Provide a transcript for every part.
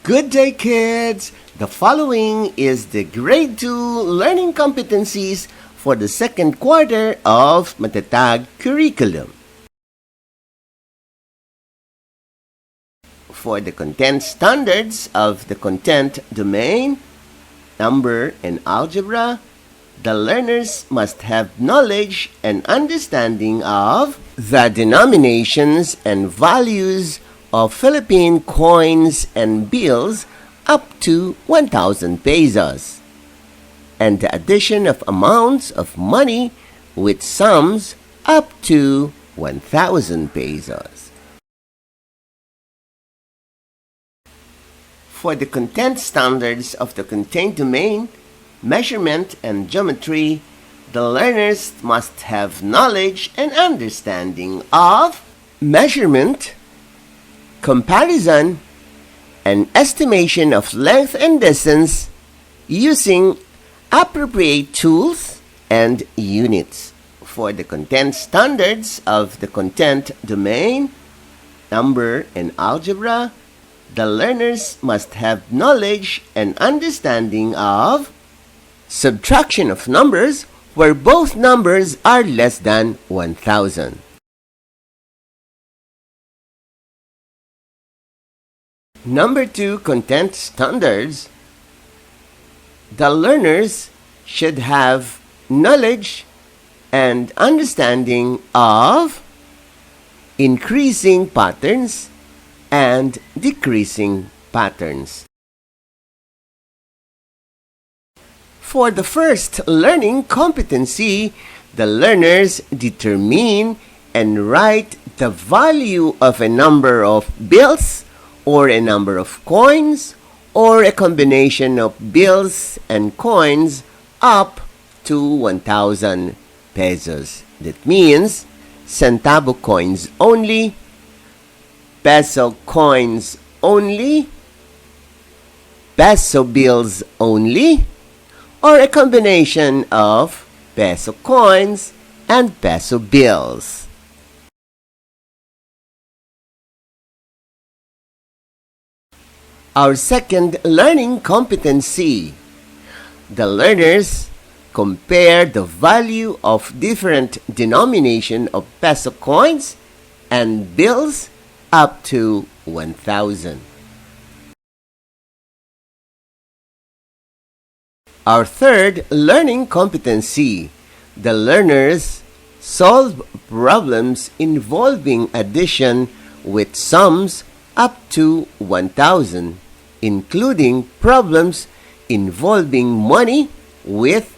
Good day, kids! The following is the Grade 2 learning competencies for the second quarter of Matatag curriculum. For the content standards of the content domain, number, and algebra, the learners must have knowledge and understanding of the denominations and values of Philippine coins and bills up to 1,000 pesos, and the addition of amounts of money with sums up to 1,000 pesos. For the content standards of the contained domain, measurement and geometry, the learners must have knowledge and understanding of measurement, comparison, and estimation of length and distance using appropriate tools and units. For the content standards of the content domain, number, and algebra, the learners must have knowledge and understanding of subtraction of numbers where both numbers are less than 1,000. Number 2 content standards. The learners should have knowledge and understanding of increasing patterns and decreasing patterns. For the first learning competency, the learners determine and write the value of a number of bills or a number of coins or a combination of bills and coins up to 1,000 pesos. That means centavo coins only, peso coins only, peso bills only, or a combination of peso coins and peso bills. Our second learning competency. The learners compare the value of different denomination of peso coins and bills up to 1,000. Our third learning competency. The learners solve problems involving addition with sums up to 1,000, including problems involving money with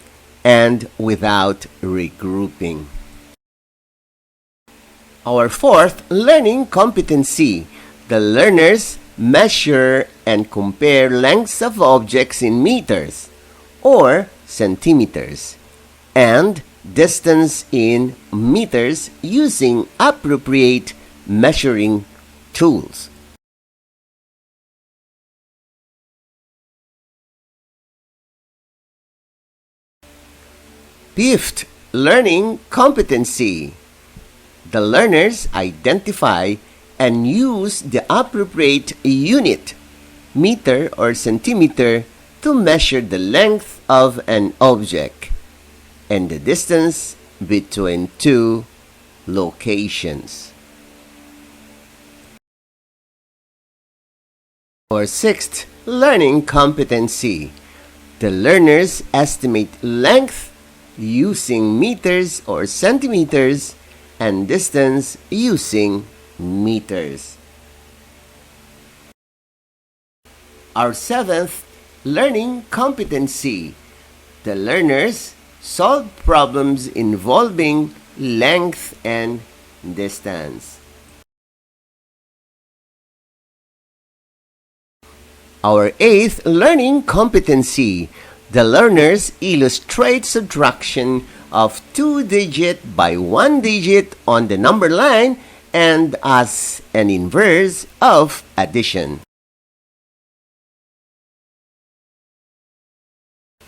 and without regrouping. Our fourth learning competency. The learners measure and compare lengths of objects in meters or centimeters and distance in meters using appropriate measuring tools. Fifth learning competency. The learners identify and use the appropriate unit, meter or centimeter, to measure the length of an object and the distance between two locations. Our sixth learning competency. The learners estimate length using meters or centimeters and distance using meters. Our seventh learning competency. The learners solve problems involving length and distance. Our eighth learning competency. The learners illustrate subtraction of 2-digit by 1-digit on the number line and as an inverse of addition.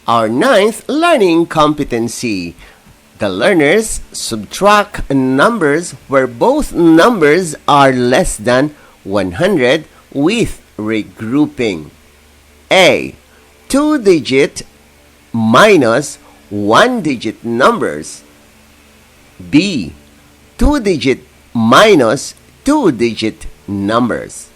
Our ninth learning competency. The learners subtract numbers where both numbers are less than 100 with regrouping. A. 2-digit minus 1-digit numbers. B. 2-digit minus 2-digit numbers.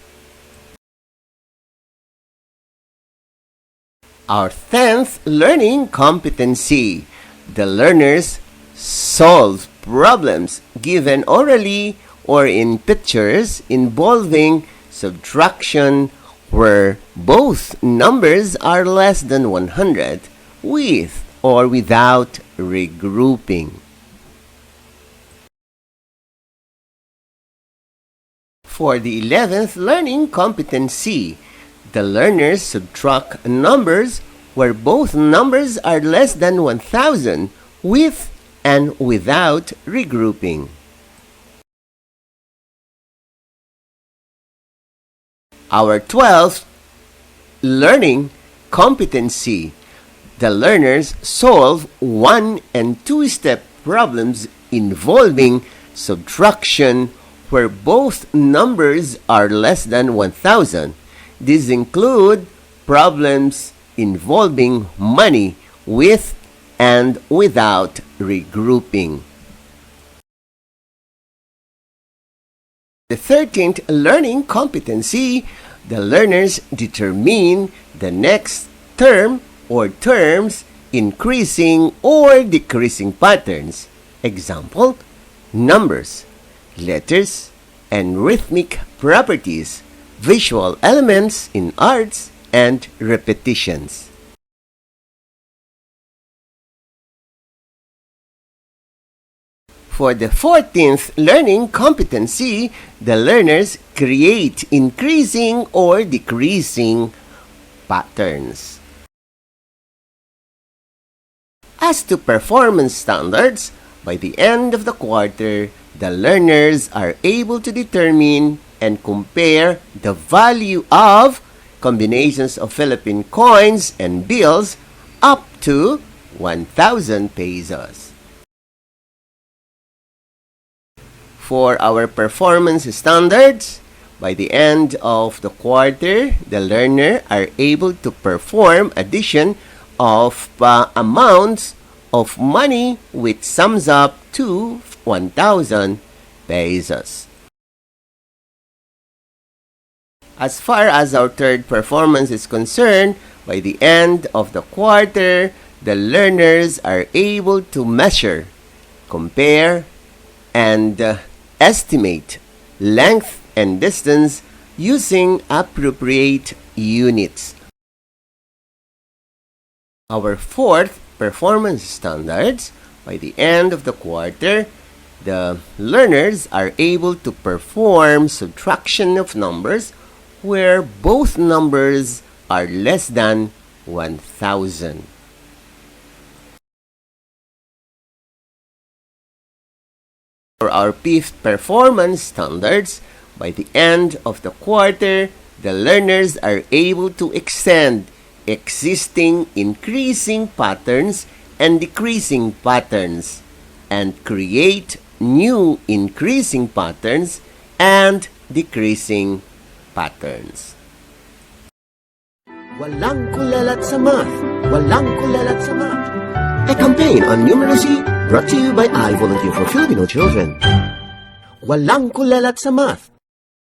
Our 10th learning competency. The learners solve problems given orally or in pictures involving subtraction where both numbers are less than 100 with or without regrouping. For the 11th learning competency, the learners subtract numbers where both numbers are less than 1,000 with and without regrouping. Our 12th learning competency. The learners solve 1- and 2-step problems involving subtraction where both numbers are less than 1,000. These include problems involving money with and without regrouping. The 13th learning competency. The learners determine the next term or terms increasing or decreasing patterns. Example, numbers, letters, and rhythmic properties, visual elements in arts, and repetitions. For the 14th learning competency, the learners create increasing or decreasing patterns. As to performance standards, by the end of the quarter, the learners are able to determine and compare the value of combinations of Philippine coins and bills up to 1,000 pesos. For our performance standards, by the end of the quarter, the learner are able to perform addition of amounts of money which sums up to 1,000 pesos. As far as our third performance is concerned, by the end of the quarter, the learners are able to measure, compare, and estimate length and distance using appropriate units. Our fourth performance standards, by the end of the quarter, the learners are able to perform subtraction of numbers where both numbers are less than 1,000. For our fifth performance standards, by the end of the quarter, the learners are able to extend existing increasing patterns and decreasing patterns and create new increasing patterns and decreasing patterns. Walang kulalat sa math! Walang kulalat sa math! A campaign on numeracy brought to you by I Volunteer for Filipino Children. Walang kulalat sa math!